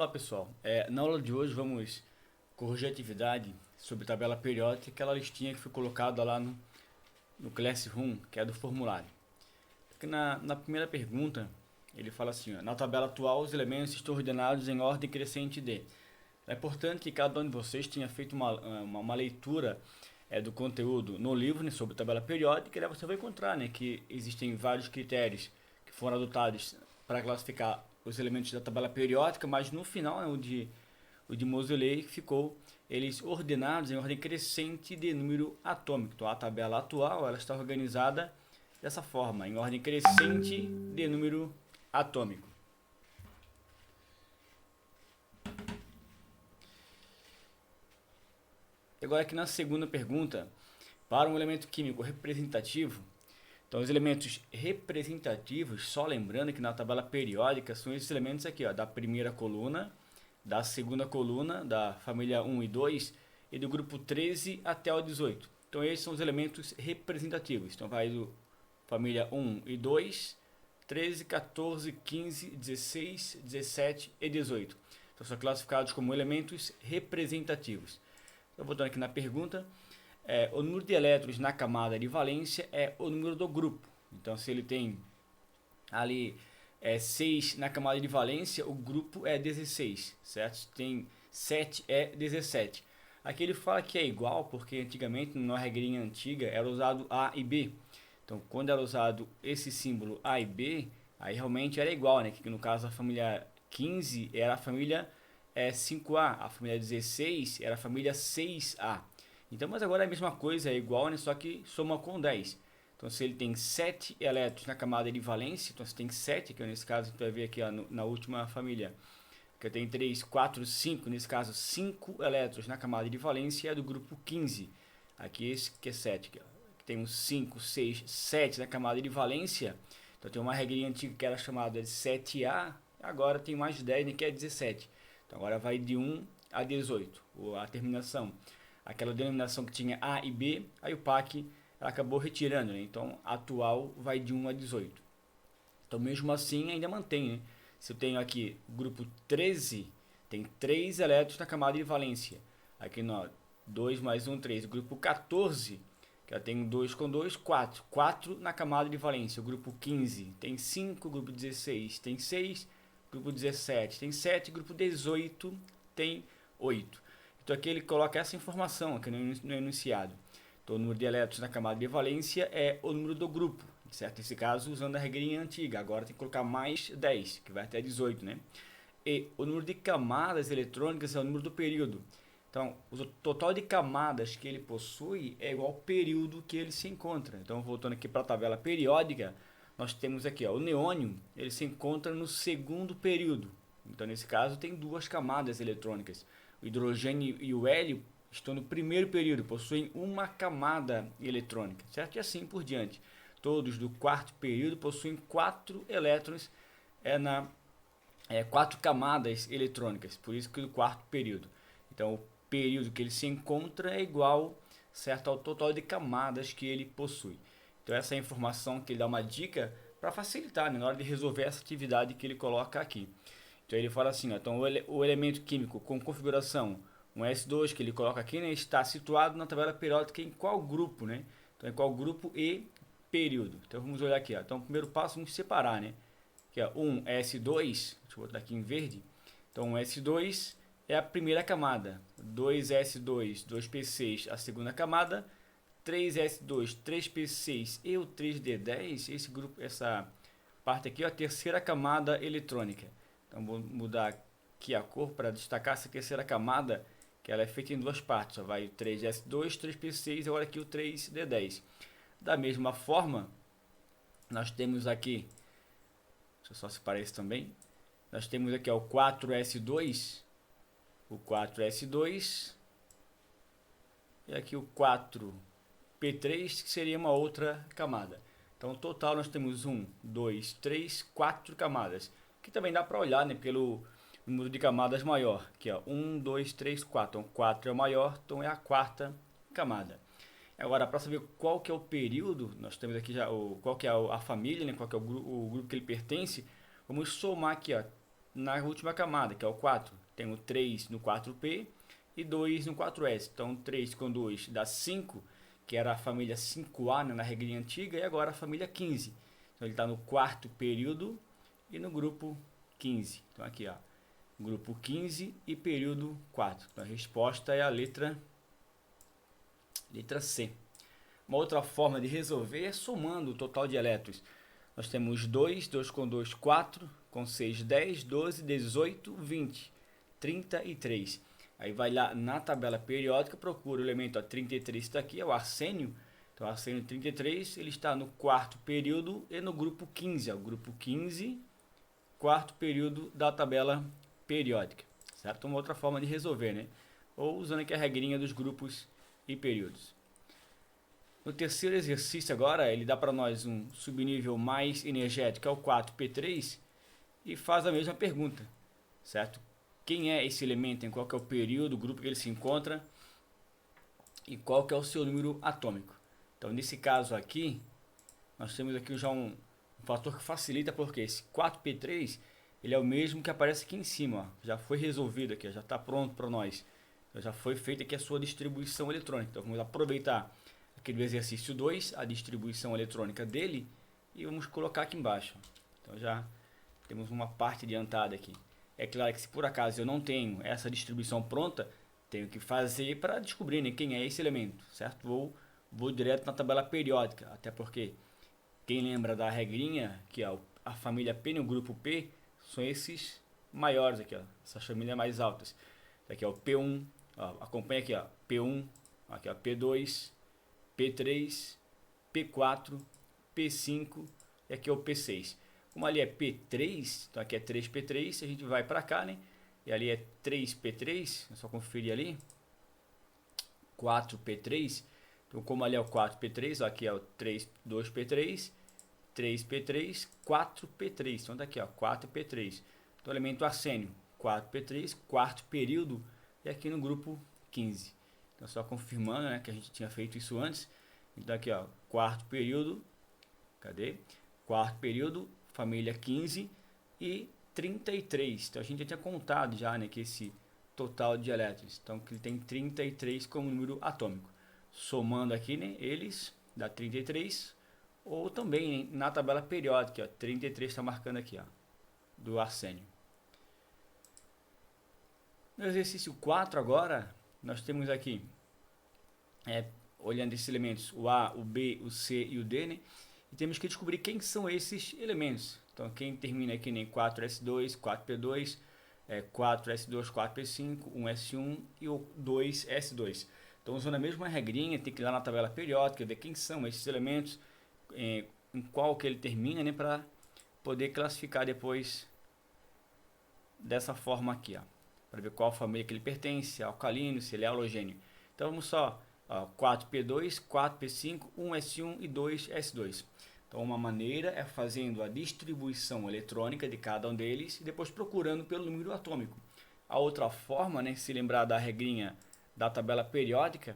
Olá pessoal, na aula de hoje vamos corrigir a atividade sobre tabela periódica, aquela listinha que foi colocada lá no Classroom, que é do formulário. Aqui na primeira pergunta, ele fala assim, ó, na tabela atual os elementos estão ordenados em ordem crescente de. É importante que cada um de vocês tenha feito uma leitura do conteúdo no livro, né, sobre tabela periódica, e aí você vai encontrar, né, que existem vários critérios que foram adotados para classificar os elementos da tabela periódica, mas no final, né, o de Moseley ficou eles ordenados em ordem crescente de número atômico. Então a tabela atual ela está organizada dessa forma, em ordem crescente de número atômico. Agora aqui na segunda pergunta, para um elemento químico representativo, então os elementos representativos, só lembrando que na tabela periódica são esses elementos aqui, ó, da primeira coluna, da segunda coluna, da família 1 e 2 e do grupo 13 até o 18. Então esses são os elementos representativos. Então vai do família 1 e 2, 13, 14, 15, 16, 17 e 18. Então são classificados como elementos representativos. Então voltando aqui na pergunta, o número de elétrons na camada de valência é o número do grupo. Então se ele tem ali 6 na camada de valência, o grupo é 16, certo? Se tem 7 é 17. Aqui ele fala que é igual porque antigamente, numa regrinha antiga, era usado A e B. Então quando era usado esse símbolo A e B, aí realmente era igual, né? Que no caso a família 15 era a família 5A, a família 16 era a família 6A. Então, mas agora é a mesma coisa, é igual, né? Só que soma com 10. Então, se ele tem 7 elétrons na camada de valência, então se tem 7, que nesse caso a gente vai ver aqui ó, na última família, que tem 3, 4, 5, nesse caso 5 elétrons na camada de valência é do grupo 15. Aqui esse que é 7, que tem uns 5, 6, 7 na camada de valência. Então tem uma regrinha antiga que era chamada de 7A, agora tem mais 10, né, que é 17. Então agora vai de 1 a 18, a terminação. Aquela denominação que tinha A e B, aí o PAC ela acabou retirando, né? Então atual vai de 1 a 18. Então mesmo assim ainda mantém, né? Se eu tenho aqui grupo 13, tem 3 elétrons na camada de valência. Aqui no 2 mais 1, 3. Grupo 14, que eu tenho 2 com 2, 4. 4 na camada de valência. O grupo 15 tem 5, grupo 16 tem 6, grupo 17 tem 7, grupo 18 tem 8. Então aqui ele coloca essa informação aqui no enunciado. Então o número de elétrons na camada de valência é o número do grupo, certo? Nesse caso usando a regrinha antiga, agora tem que colocar mais 10, que vai até 18, né? E o número de camadas eletrônicas é o número do período. Então o total de camadas que ele possui é igual ao período que ele se encontra. Então voltando aqui para a tabela periódica, nós temos aqui ó, o neônio, ele se encontra no segundo período. Então nesse caso tem 2 camadas eletrônicas. O hidrogênio e o hélio estão no primeiro período, possuem uma camada eletrônica, certo? E assim por diante. Todos do quarto período possuem 4 elétrons 4 camadas eletrônicas, por isso que do quarto período. Então o período que ele se encontra é igual, certo, ao total de camadas que ele possui. Então essa é a informação que ele dá uma dica para facilitar, né, na hora de resolver essa atividade que ele coloca aqui. Então ele fala assim, ó, então o elemento químico com configuração um S2 que ele coloca aqui, né, está situado na tabela periódica em qual grupo, né? Então em qual grupo e período. Então vamos olhar aqui, ó. Então o primeiro passo vamos separar, né? Que é um S2, deixa eu botar aqui em verde. Então um S2 é a primeira camada, 2S2, 2P6 a segunda camada, 3S2, 3P6 e o 3D10, esse grupo, essa parte aqui é a terceira camada eletrônica. Então vou mudar aqui a cor para destacar essa terceira camada, que ela é feita em 2 partes. Só vai o 3S2, 3P6 e agora aqui o 3D10. Da mesma forma, nós temos aqui, deixa eu só separar isso também. Nós temos aqui ó, o 4S2, o 4S2 e aqui o 4P3, que seria uma outra camada. Então, no total, nós temos 1, 2, 3, 4 camadas. Que também dá para olhar, né, pelo número de camadas maior. Aqui, ó, 1, 2, 3, 4. Então, 4 é o maior, então é a quarta camada. Agora, para saber qual que é o período, nós temos aqui já qual que é a família, né, qual que é o grupo que ele pertence. Vamos somar aqui, ó, na última camada, que é o 4. Tem o 3 no 4P e 2 no 4S. Então 3 com 2 dá 5, que era a família 5A, né, na regrinha antiga, e agora a família 15. Então ele está no quarto período e no grupo 15. Então aqui, ó, grupo 15 e período 4. Então a resposta é a letra C. Uma outra forma de resolver é somando o total de elétrons. Nós temos 2, 2 com 2, 4, com 6, 10, 12, 18, 20, 33. Aí vai lá na tabela periódica, procura o elemento, ó, 33 está aqui, é o arsênio. Então, o arsênio 33, ele está no quarto período e no grupo 15. Ó, grupo 15, quarto período da tabela periódica. Certo? Uma outra forma de resolver, né? Ou usando aqui a regrinha dos grupos e períodos. No terceiro exercício agora, ele dá para nós um subnível mais energético, é o 4P3, e faz a mesma pergunta, certo? Quem é esse elemento, em qual que é o período, o grupo que ele se encontra, e qual que é o seu número atômico. Então, nesse caso aqui, nós temos aqui já um fator que facilita, porque esse 4P3, ele é o mesmo que aparece aqui em cima, ó. Já foi resolvido aqui, ó, já está pronto para nós. Já foi feita aqui a sua distribuição eletrônica. Então, vamos aproveitar aqui do exercício 2, a distribuição eletrônica dele, e vamos colocar aqui embaixo. Então já temos uma parte adiantada aqui. É claro que se por acaso eu não tenho essa distribuição pronta, tenho que fazer para descobrir, né, quem é esse elemento, certo? Vou direto na tabela periódica, até porque quem lembra da regrinha, que é a família P no grupo P, são esses maiores aqui, ó, essas famílias mais altas. Aqui é o P1, ó, acompanha aqui, ó, P1, aqui ó, P2, P3, P4, P5 e aqui é o P6. Como ali é P3, então aqui é 3P3, a gente vai para cá, né? E ali é 3P3, é só conferir ali. 4P3, então como ali é o 4P3, aqui é o 2P3, 3P3, 4P3. Então daqui, ó, 4P3. Então elemento arsênio, 4P3, quarto período, e aqui no grupo 15. Então só confirmando, né, que a gente tinha feito isso antes. Então aqui, ó, quarto período, cadê? Quarto período, família 15 e 33. Então a gente já tinha contado já, né, que esse total de elétrons. Então que ele tem 33 como número atômico. Somando aqui, né, eles dá 33, ou também, né, na tabela periódica, ó, 33 está marcando aqui, ó, do arsênio. No exercício 4 agora, nós temos aqui, olhando esses elementos, o A, o B, o C e o D, né? E temos que descobrir quem são esses elementos. Então, quem termina aqui em 4S2, 4P2, 4S2, 4P5, 1S1 e o 2S2. Então, usando a mesma regrinha, tem que ir lá na tabela periódica, ver quem são esses elementos, em qual que ele termina, né? Para poder classificar depois dessa forma aqui, ó, para ver qual família que ele pertence, alcalino, se ele é halogênio. Então, vamos só, ó, 4P2, 4P5, 1S1 e 2S2. Então, uma maneira é fazendo a distribuição eletrônica de cada um deles e depois procurando pelo número atômico. A outra forma, né, se lembrar da regrinha da tabela periódica,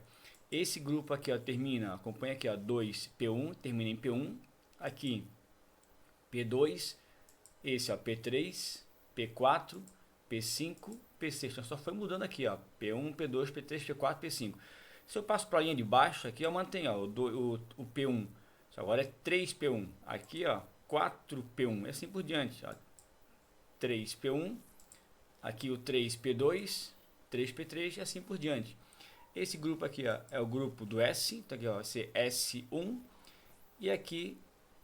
esse grupo aqui, ó, termina, acompanha aqui, ó, 2P1, termina em P1, aqui P2, esse, ó, P3, P4, P5, P6. Então só foi mudando aqui, ó, P1, P2, P3, P4, P5. Se eu passo para a linha de baixo, aqui eu mantenho, ó, o P1. Agora é 3P1. Aqui, ó, 4P1. E assim por diante, ó. 3P1. Aqui o 3P2, 3P3 e assim por diante. Esse grupo aqui, ó, é o grupo do S. Então aqui, ó, vai ser S1 e aqui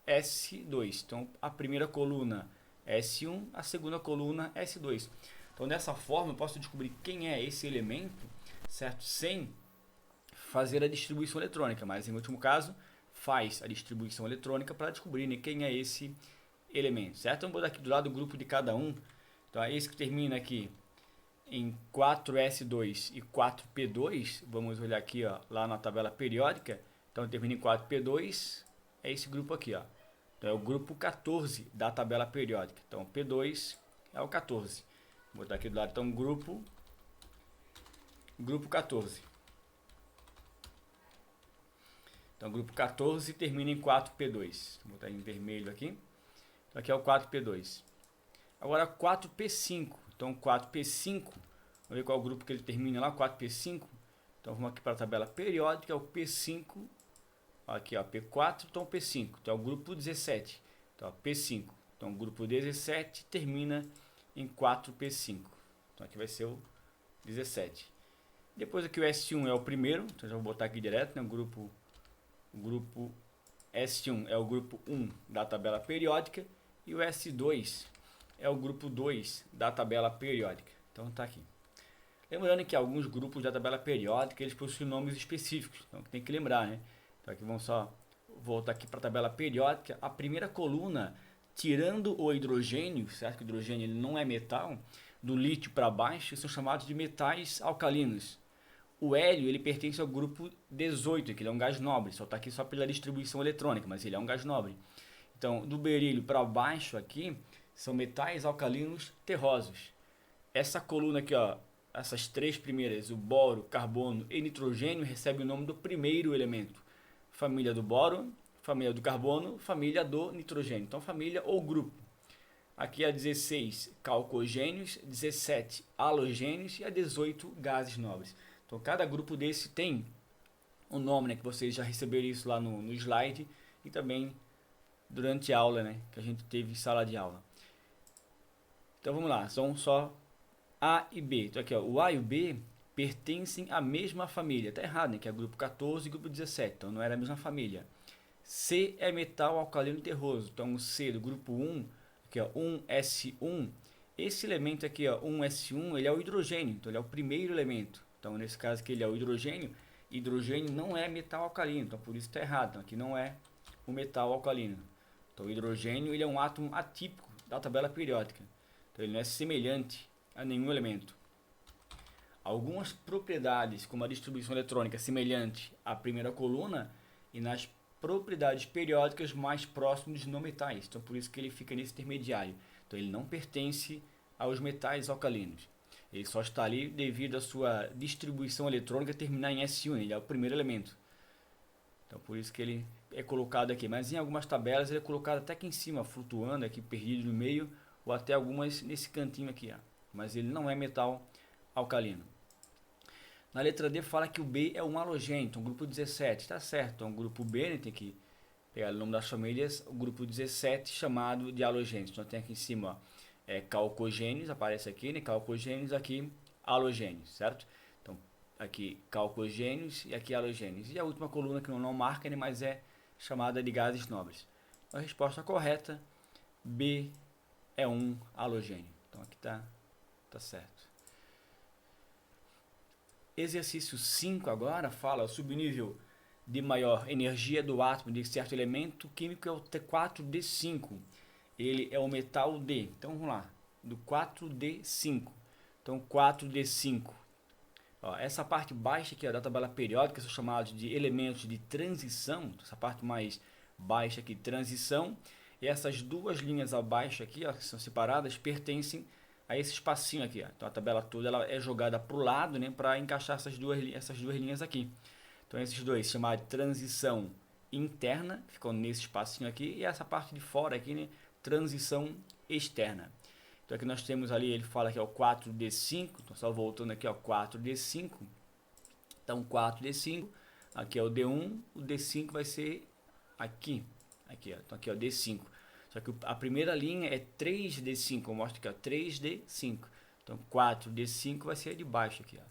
S2. Então a primeira coluna S1, a segunda coluna S2. Então dessa forma eu posso descobrir quem é esse elemento, certo? Sem fazer a distribuição eletrônica, mas em último caso faz a distribuição eletrônica para descobrir, né, quem é esse elemento, certo? Então vou dar aqui do lado do grupo de cada um. Então esse que termina aqui em 4S2 e 4P2, vamos olhar aqui, ó, lá na tabela periódica. Então termina em 4P2, é esse grupo aqui, ó. Então é o grupo 14 da tabela periódica. Então P2 é o 14. Vou botar aqui do lado, então grupo 14. Então grupo 14 termina em 4P2. Vou botar em vermelho aqui. Então aqui é o 4P2. Agora 4p5. Então 4p5, vamos ver qual é o grupo que ele termina lá, 4p5. Então vamos aqui para a tabela periódica, é o p5. Aqui ó, p4, então p5. Então é o grupo 17. Então ó, p5. Então o grupo 17 termina em 4p5. Então aqui vai ser o 17. Depois aqui o S1 é o primeiro, então já vou botar aqui direto, né? O grupo S1 é o grupo 1 da tabela periódica e o S2 é o grupo 2 da tabela periódica. Então tá aqui. Lembrando que alguns grupos da tabela periódica eles possuem nomes específicos, então tem que lembrar, né? Então aqui vamos só voltar aqui para a tabela periódica. A primeira coluna, tirando o hidrogênio, certo que o hidrogênio ele não é metal, do lítio para baixo são chamados de metais alcalinos. O hélio ele pertence ao grupo 18, que ele é um gás nobre, só está aqui só pela distribuição eletrônica, mas ele é um gás nobre. Então, do berílio para baixo aqui são metais alcalinos terrosos. Essa coluna aqui, ó, essas três primeiras, o boro, carbono e nitrogênio, recebe o nome do primeiro elemento. Família do boro, família do carbono, família do nitrogênio. Então, família ou grupo. Aqui é 16 calcogênios, 17 halogênios e a 18 gases nobres. Então, cada grupo desse tem um nome, né, que vocês já receberam isso lá no slide e também durante a aula, né, que a gente teve em sala de aula. Então, vamos lá, são só A e B. Então, aqui, ó, o A e o B pertencem à mesma família. Tá errado, né, que é grupo 14 e grupo 17, então não era a mesma família. C é metal alcalino terroso, então o C do grupo 1, aqui, ó, 1s1, esse elemento aqui, ó, 1s1, ele é o hidrogênio, então ele é o primeiro elemento. Então, nesse caso aqui, ele é o hidrogênio. Hidrogênio não é metal alcalino, então por isso está errado. Então, aqui não é o metal alcalino. Então, o hidrogênio ele é um átomo atípico da tabela periódica. Então, ele não é semelhante a nenhum elemento. Algumas propriedades, como a distribuição eletrônica semelhante à primeira coluna, e nas propriedades periódicas mais próximas dos não metais. Então, por isso que ele fica nesse intermediário. Então, ele não pertence aos metais alcalinos. Ele só está ali devido à sua distribuição eletrônica terminar em S1, ele é o primeiro elemento. Então por isso que ele é colocado aqui. Mas em algumas tabelas ele é colocado até aqui em cima, flutuando aqui, perdido no meio, ou até algumas nesse cantinho aqui. Ó. Mas ele não é metal alcalino. Na letra D fala que o B é um halogênio, então grupo 17, está certo. Então o grupo B, né, tem que pegar o nome das famílias, o grupo 17 chamado de halogênios. Então tem aqui em cima, ó, calcogênios, aparece aqui, né? Calcogênios, aqui halogênios, certo? Então, aqui calcogênios e aqui halogênios. E a última coluna que não marca, né? Mas é chamada de gases nobres. Então, a resposta correta, B é um halogênio. Então, aqui tá certo. Exercício 5 agora fala o subnível de maior energia do átomo de certo elemento químico é o T4D5. Ele é o metal D. Então vamos lá, do 4D5. Então 4D5. Ó, essa parte baixa aqui ó, da tabela periódica são chamados de elementos de transição. Essa parte mais baixa aqui, transição. E essas duas linhas abaixo aqui, ó, que são separadas, pertencem a esse espacinho aqui. Ó. Então a tabela toda ela é jogada para o lado, né, para encaixar essas duas linhas aqui. Então esses dois chamados de transição interna, ficam nesse espacinho aqui. E essa parte de fora aqui, né, transição externa. Então aqui nós temos ali, ele fala que é o 4D5, então só voltando aqui, ó, 4D5. Então 4D5, aqui é o D1, o D5 vai ser aqui, ó. Então aqui é o D5. Só que a primeira linha é 3D5, eu mostro aqui, ó, 3D5. Então 4D5 vai ser de baixo aqui, ó.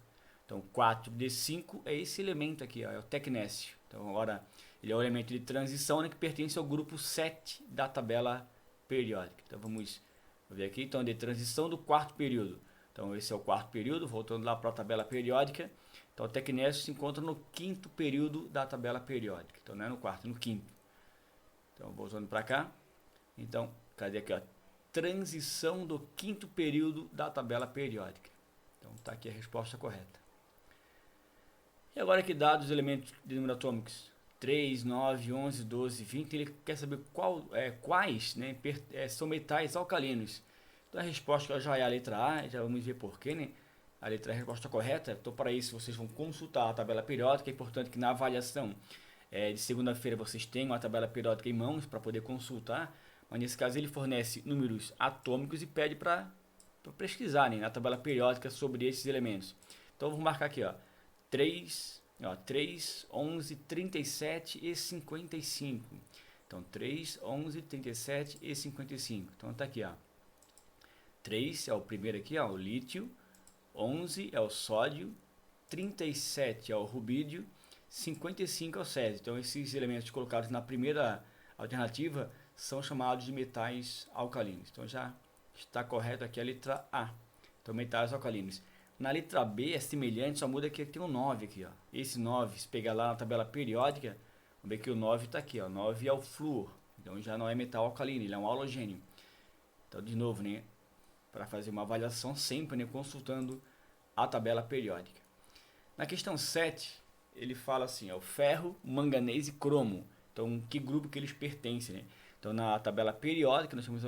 Então 4D5 é esse elemento aqui, ó, é o tecnécio. Então agora ele é o elemento de transição, né, que pertence ao grupo 7 da tabela periódica. Então vamos ver aqui, então de transição do quarto período. Então esse é o quarto período, voltando lá para a tabela periódica. Então o tecnécio se encontra no quinto período da tabela periódica. Então não é no quarto, é no quinto. Então voltando para cá. Então, cadê aqui, ó? Transição do quinto período da tabela periódica. Então está aqui a resposta correta. E agora que dados os elementos de número atômicos 3, 9, 11, 12, 20, ele quer saber quais, né, são metais alcalinos. Então a resposta já é a letra A, já vamos ver porquê, né? A letra A é a resposta correta. Então para isso vocês vão consultar a tabela periódica. É importante que na avaliação de segunda-feira vocês tenham a tabela periódica em mãos para poder consultar. mas nesse caso ele fornece números atômicos e pede para pesquisar, né, na tabela periódica sobre esses elementos. Então vou marcar aqui, ó, 3, 11, 37 e 55. Então 3, 11, 37 e 55. Então tá aqui, ó. 3 é o primeiro aqui, ó, o lítio, 11 é o sódio, 37 é o rubídio, 55 é o césio. Então esses elementos colocados na primeira alternativa são chamados de metais alcalinos. Então já está correto aqui a letra A. Então metais alcalinos. Na letra B é semelhante, só muda que tem um 9 aqui, ó. Esse 9, se pegar lá na tabela periódica, vamos ver que o 9 está aqui, ó. 9 é o flúor. Então já não é metal alcalino, ele é um halogênio. Então de novo, né, para fazer uma avaliação sempre, né, consultando a tabela periódica. Na questão 7, ele fala assim, ó, o ferro, manganês e cromo. Então, que grupo que eles pertencem, né? Então, na tabela periódica, nós temos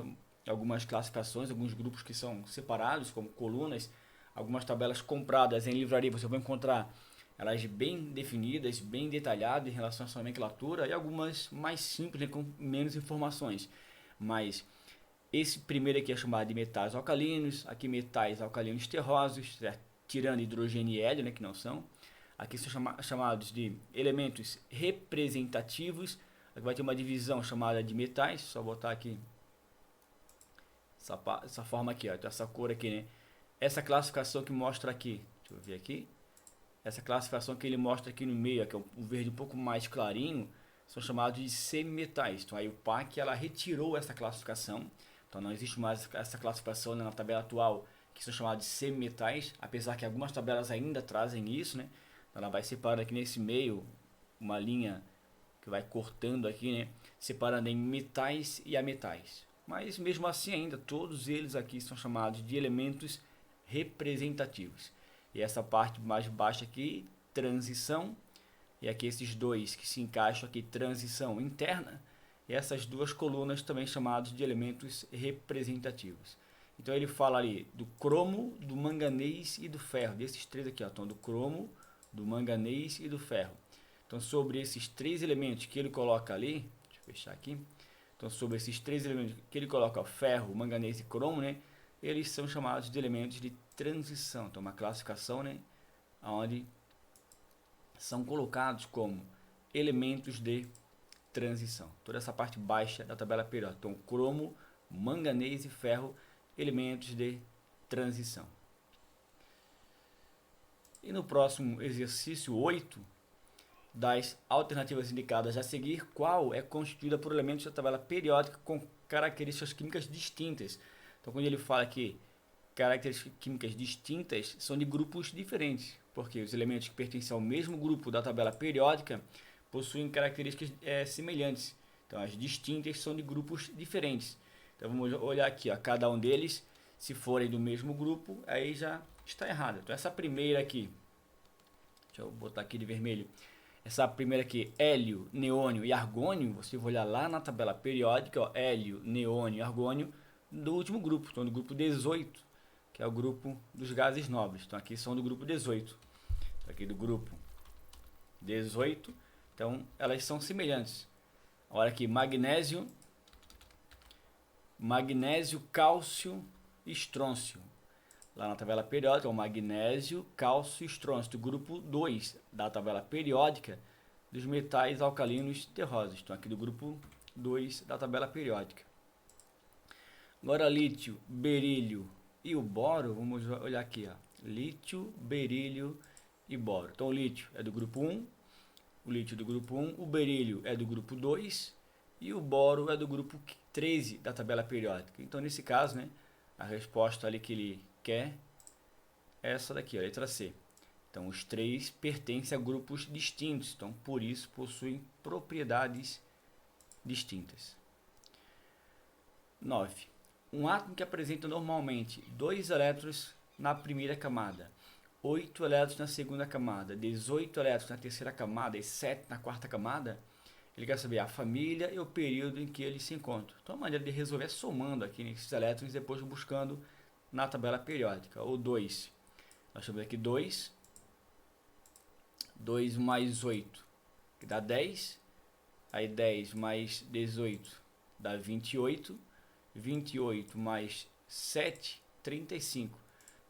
algumas classificações, alguns grupos que são separados, como colunas, algumas tabelas compradas em livraria, você vai encontrar elas bem definidas, bem detalhadas em relação à sua nomenclatura, e algumas mais simples, né, com menos informações. Mas esse primeiro aqui é chamado de metais alcalinos, aqui metais alcalinos terrosos, certo? Tirando hidrogênio e hélio, né, que não são. Aqui são chamados de elementos representativos. Aqui vai ter uma divisão chamada de metais, só botar aqui essa forma aqui, ó, essa cor aqui, né? Essa classificação que mostra aqui, deixa eu ver aqui, essa classificação que ele mostra aqui no meio, que é o verde um pouco mais clarinho, são chamados de semimetais. Então aí o PAC ela retirou essa classificação, então não existe mais essa classificação, né, na tabela atual, que são chamados de semimetais, apesar que algumas tabelas ainda trazem isso, né? Ela vai separando aqui nesse meio uma linha que vai cortando aqui, né, separando em metais e ametais. Mas mesmo assim ainda todos eles aqui são chamados de elementos representativos. E essa parte mais baixa aqui, transição, e aqui esses dois que se encaixam aqui, transição interna, e essas duas colunas também chamados de elementos representativos. Então ele fala ali do cromo, do manganês e do ferro, desses três aqui, ó, então do cromo, do manganês e do ferro. Então sobre esses três elementos que ele coloca ali, deixa eu fechar aqui, então sobre esses três elementos que ele coloca, ó, ferro, manganês e cromo, né, eles são chamados de elementos de transição. Então uma classificação, né, onde são colocados como elementos de transição. Toda essa parte baixa da tabela periódica. Então cromo, manganês e ferro, elementos de transição. E no próximo exercício 8, das alternativas indicadas a seguir, qual é constituída por elementos da tabela periódica com características químicas distintas. Então quando ele fala que características químicas distintas são de grupos diferentes, porque os elementos que pertencem ao mesmo grupo da tabela periódica possuem características semelhantes. Então as distintas são de grupos diferentes. Então vamos olhar aqui, ó, cada um deles, se forem do mesmo grupo, aí já está errado. Então essa primeira aqui, deixa eu botar aqui de vermelho, essa primeira aqui, hélio, neônio e argônio, você vai olhar lá na tabela periódica, ó, hélio, neônio e argônio, do último grupo, então do grupo 18, que é o grupo dos gases nobres. Então aqui são do grupo 18, então, aqui do grupo 18, então elas são semelhantes. Olha aqui, magnésio, cálcio e estrôncio. Lá na tabela periódica, o magnésio, cálcio e estrôncio, do grupo 2 da tabela periódica dos metais alcalinos terrosos. Então aqui do grupo 2 da tabela periódica. Agora lítio, berílio e o boro, vamos olhar aqui, ó. Lítio, berílio e boro. Então o lítio é do grupo 1, o lítio é do grupo 1, o berílio é do grupo 2 e o boro é do grupo 13 da tabela periódica. Então nesse caso, né, a resposta ali que ele quer é essa daqui, a letra C. Então os três pertencem a grupos distintos, então por isso possuem propriedades distintas. 9. Um átomo que apresenta normalmente 2 elétrons na primeira camada, 8 elétrons na segunda camada, 18 elétrons na terceira camada e 7 na quarta camada, ele quer saber a família e o período em que eles se encontram. Então a maneira de resolver é somando aqui nesses elétrons e depois buscando na tabela periódica. Ou 2. Nós temos aqui 2. 2 mais 8, que dá 10. Aí 10 mais 18 dá 28. 28 mais 7, 35.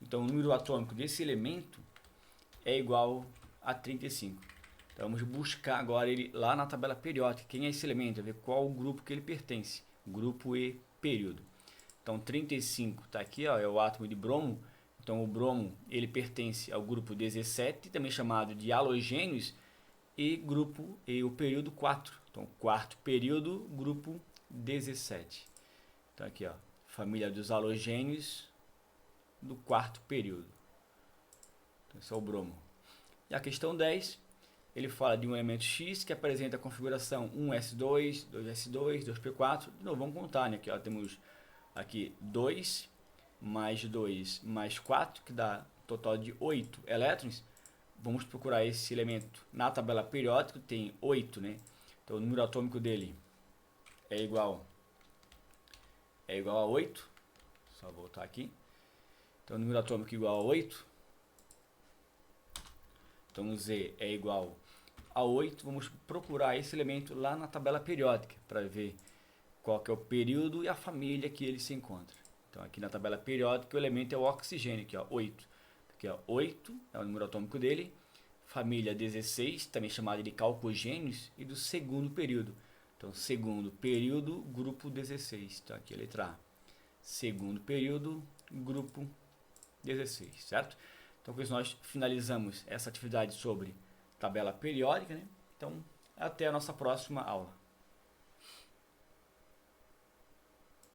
Então, o número atômico desse elemento é igual a 35. Então, vamos buscar agora ele lá na tabela periódica. Quem é esse elemento? Ver qual o grupo que ele pertence. Grupo E, período. Então, 35 está aqui, ó, é o átomo de bromo. Então, o bromo ele pertence ao grupo 17, também chamado de halogênios, e o período 4. Então, quarto período, grupo 17. Então, aqui, ó, família dos halogênios do quarto período. Então, esse é o bromo. E a questão 10, ele fala de um elemento X que apresenta a configuração 1s2, 2s2, 2p4. De novo, vamos contar, né? Aqui, ó, temos aqui 2 mais 2 mais 4, que dá um total de 8 elétrons. Vamos procurar esse elemento na tabela periódica, tem 8, né? Então, o número atômico dele é igual a 8. Só voltar aqui. Então, o número atômico é igual a 8. Então, Z é igual a 8. Vamos procurar esse elemento lá na tabela periódica para ver qual que é o período e a família que ele se encontra. Então, aqui na tabela periódica, o elemento é o oxigênio, aqui, ó, 8. Aqui, ó, 8 é o número atômico dele. Família 16, também chamada de calcogênios, e do segundo período. Então, segundo período, grupo 16. Então, aqui a letra A. Segundo período, grupo 16, certo? Então, com isso nós finalizamos essa atividade sobre tabela periódica, né? Então, até a nossa próxima aula.